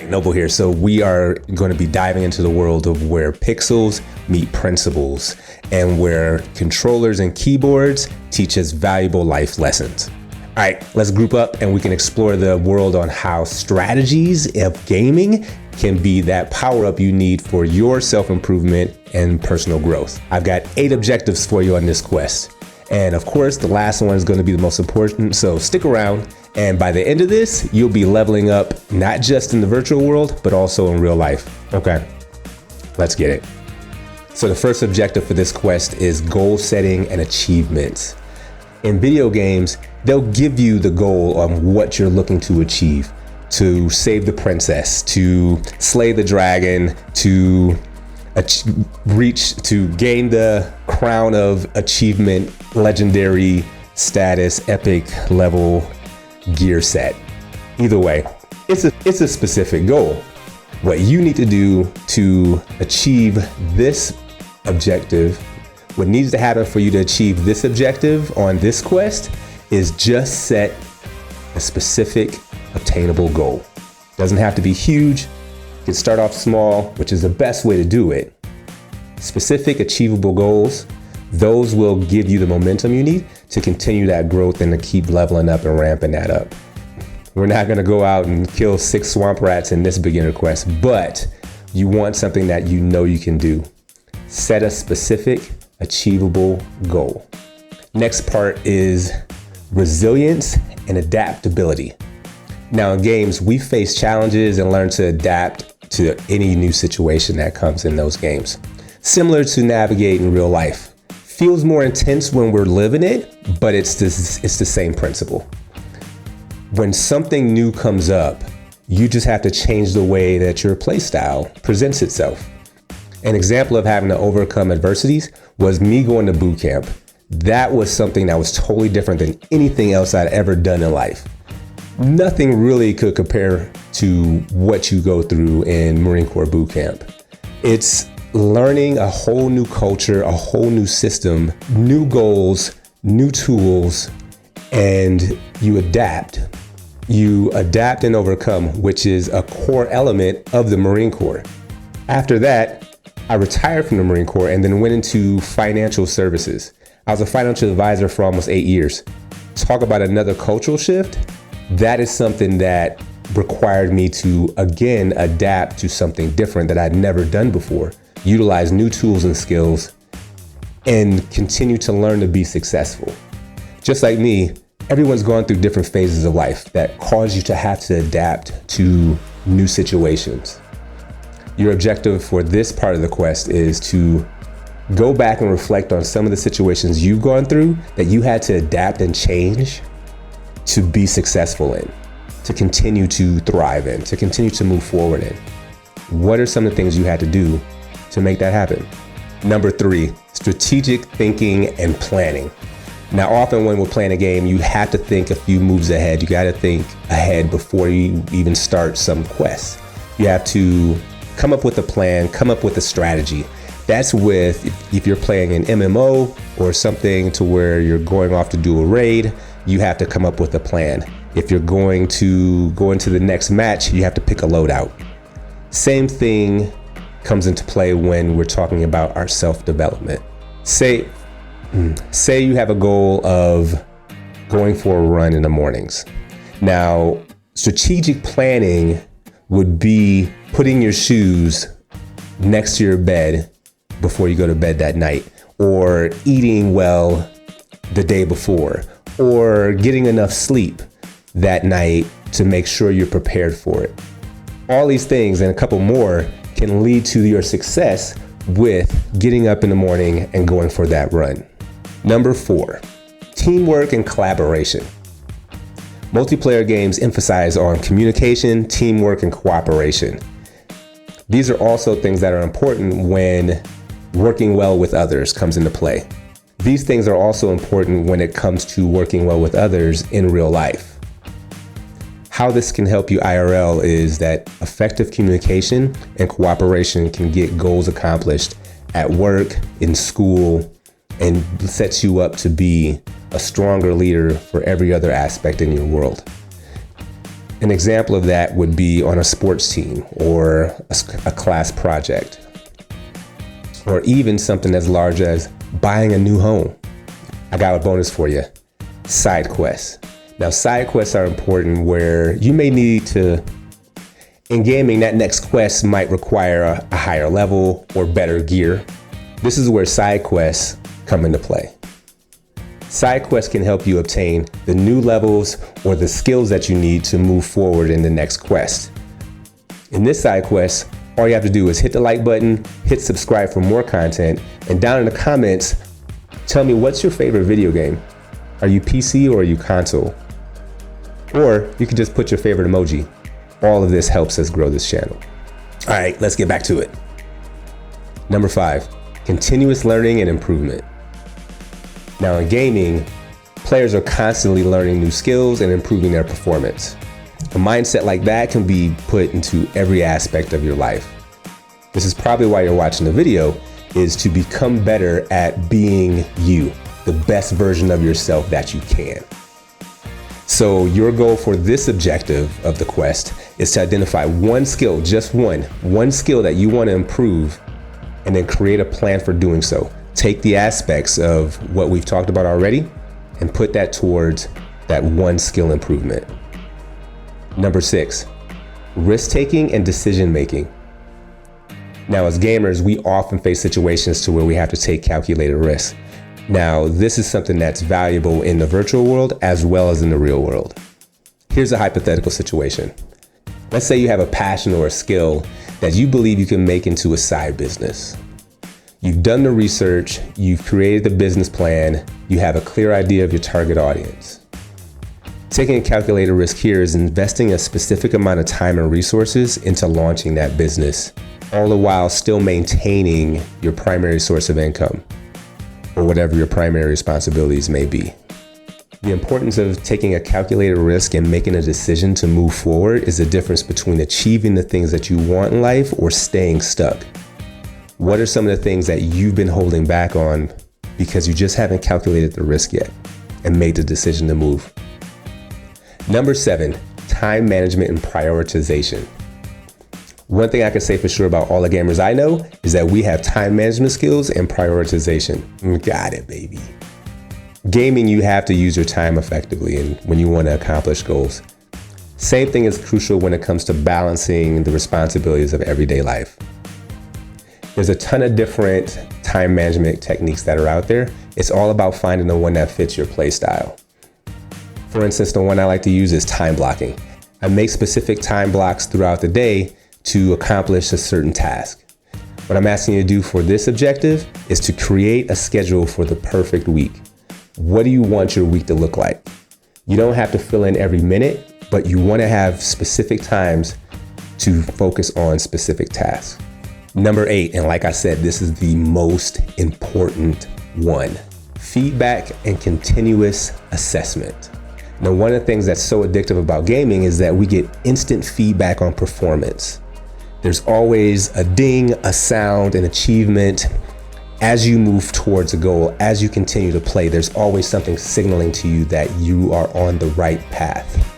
Noble here. So we are going to be diving into the world of where pixels meet principles and where controllers and keyboards teach us valuable life lessons. All right, let's group up and we can explore the world on how strategies of gaming can be that power up you need for your self-improvement and personal growth. I've got 8 objectives for you on this quest. And of course, the last one is going to be the most important. So stick around. And by the end of this, you'll be leveling up, not just in the virtual world, but also in real life. Okay, let's get it. So the first objective for this quest is goal setting and achievements. In video games, they'll give you the goal on what you're looking to achieve, to save the princess, to slay the dragon, to gain the crown of achievement, legendary status, epic level gear set. Either way, it's a specific goal. What you need to do to achieve this objective, what needs to happen for you to achieve this objective on this quest is just set a specific obtainable goal. Doesn't have to be huge. You can start off small, which is the best way to do it. Specific achievable goals, those will give you the momentum you need to continue that growth and to keep leveling up and ramping that up. We're not going to go out and kill 6 swamp rats in this beginner quest, but you want something that you know you can do. Set a specific achievable goal. Next part is resilience and adaptability. Now in games, we face challenges and learn to adapt to any new situation that comes in those games. Similar to navigating real life. Feels more intense when we're living it, but it's the same principle. When something new comes up, you just have to change the way that your play style presents itself. An example of having to overcome adversities was me going to boot camp. That was something that was totally different than anything else I'd ever done in life. Nothing really could compare to what you go through in Marine Corps boot camp. It's learning a whole new culture, a whole new system, new goals, new tools, and you adapt. You adapt and overcome, which is a core element of the Marine Corps. After that, I retired from the Marine Corps and then went into financial services. I was a financial advisor for almost 8 years. Talk about another cultural shift. That is something that required me to, again, adapt to something different that I'd never done before. Utilize new tools and skills, and continue to learn to be successful. Just like me, everyone's gone through different phases of life that cause you to have to adapt to new situations. Your objective for this part of the quest is to go back and reflect on some of the situations you've gone through that you had to adapt and change to be successful in, to continue to thrive in, to continue to move forward in. What are some of the things you had to do to make that happen? Number 3, strategic thinking and planning. Now, often when we're playing a game, you have to think a few moves ahead. You got to think ahead before you even start some quest. You have to come up with a plan, come up with a strategy. That's with, if you're playing an MMO or something to where you're going off to do a raid, you have to come up with a plan. If you're going to go into the next match, you have to pick a loadout. Same thing comes into play when we're talking about our self-development. Say you have a goal of going for a run in the mornings. Now, strategic planning would be putting your shoes next to your bed before you go to bed that night, or eating well the day before, or getting enough sleep that night to make sure you're prepared for it. All these things and a couple more can lead to your success with getting up in the morning and going for that run. Number 4, teamwork and collaboration. Multiplayer games emphasize on communication, teamwork, and cooperation. These are also things that are important when working well with others comes into play. These things are also important when it comes to working well with others in real life. How this can help you IRL is that effective communication and cooperation can get goals accomplished at work, in school, and sets you up to be a stronger leader for every other aspect in your world. An example of that would be on a sports team or a class project, or even something as large as buying a new home. I got a bonus for you, side quests. Now, side quests are important where you may need to, in gaming, that next quest might require a higher level or better gear. This is where side quests come into play. Side quests can help you obtain the new levels or the skills that you need to move forward in the next quest. In this side quest, all you have to do is hit the like button, hit subscribe for more content, and down in the comments, tell me what's your favorite video game. Are you PC or are you console? Or you can just put your favorite emoji. All of this helps us grow this channel. All right, let's get back to it. Number 5, continuous learning and improvement. Now in gaming, players are constantly learning new skills and improving their performance. A mindset like that can be put into every aspect of your life. This is probably why you're watching the video, is to become better at being you, the best version of yourself that you can. So your goal for this objective of the quest is to identify one skill, just one skill that you want to improve, and then create a plan for doing so. Take the aspects of what we've talked about already and put that towards that one skill improvement. Number 6, risk-taking and decision-making. Now, as gamers, we often face situations to where we have to take calculated risks. Now, this is something that's valuable in the virtual world as well as in the real world. Here's a hypothetical situation. Let's say you have a passion or a skill that you believe you can make into a side business. You've done the research, you've created the business plan, you have a clear idea of your target audience. Taking a calculated risk here is investing a specific amount of time and resources into launching that business, all the while still maintaining your primary source of income or whatever your primary responsibilities may be. The importance of taking a calculated risk and making a decision to move forward is the difference between achieving the things that you want in life or staying stuck. What are some of the things that you've been holding back on because you just haven't calculated the risk yet and made the decision to move? Number 7, time management and prioritization. One thing I can say for sure about all the gamers I know is that we have time management skills and prioritization. Got it, baby. Gaming, you have to use your time effectively and when you want to accomplish goals. Same thing is crucial when it comes to balancing the responsibilities of everyday life. There's a ton of different time management techniques that are out there. It's all about finding the one that fits your play style. For instance, the one I like to use is time blocking. I make specific time blocks throughout the day to accomplish a certain task. What I'm asking you to do for this objective is to create a schedule for the perfect week. What do you want your week to look like? You don't have to fill in every minute, but you want to have specific times to focus on specific tasks. Number 8, and like I said, this is the most important one, feedback and continuous assessment. Now, one of the things that's so addictive about gaming is that we get instant feedback on performance. There's always a ding, a sound, an achievement. As you move towards a goal, as you continue to play, there's always something signaling to you that you are on the right path.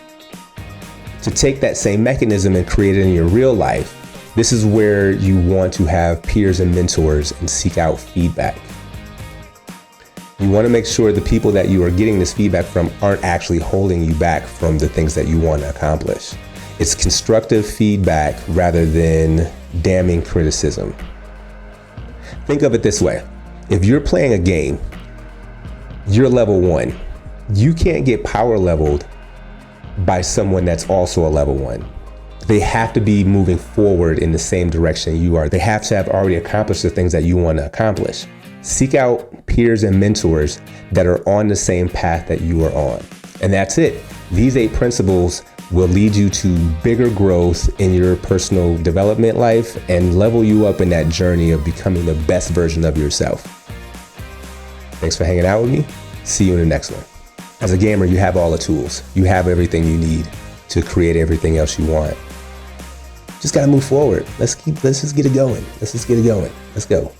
To take that same mechanism and create it in your real life, this is where you want to have peers and mentors and seek out feedback. You want to make sure the people that you are getting this feedback from aren't actually holding you back from the things that you want to accomplish. It's constructive feedback rather than damning criticism. Think of it this way. If you're playing a game, you're level 1. You can't get power leveled by someone that's also a level 1. They have to be moving forward in the same direction you are. They have to have already accomplished the things that you want to accomplish. Seek out peers and mentors that are on the same path that you are on. And that's it. These 8 principles will lead you to bigger growth in your personal development life and level you up in that journey of becoming the best version of yourself. Thanks for hanging out with me. See you in the next one. As a gamer, you have all the tools. You have everything you need to create everything else you want. Just gotta move forward. Let's just get it going. Let's go. Let's go.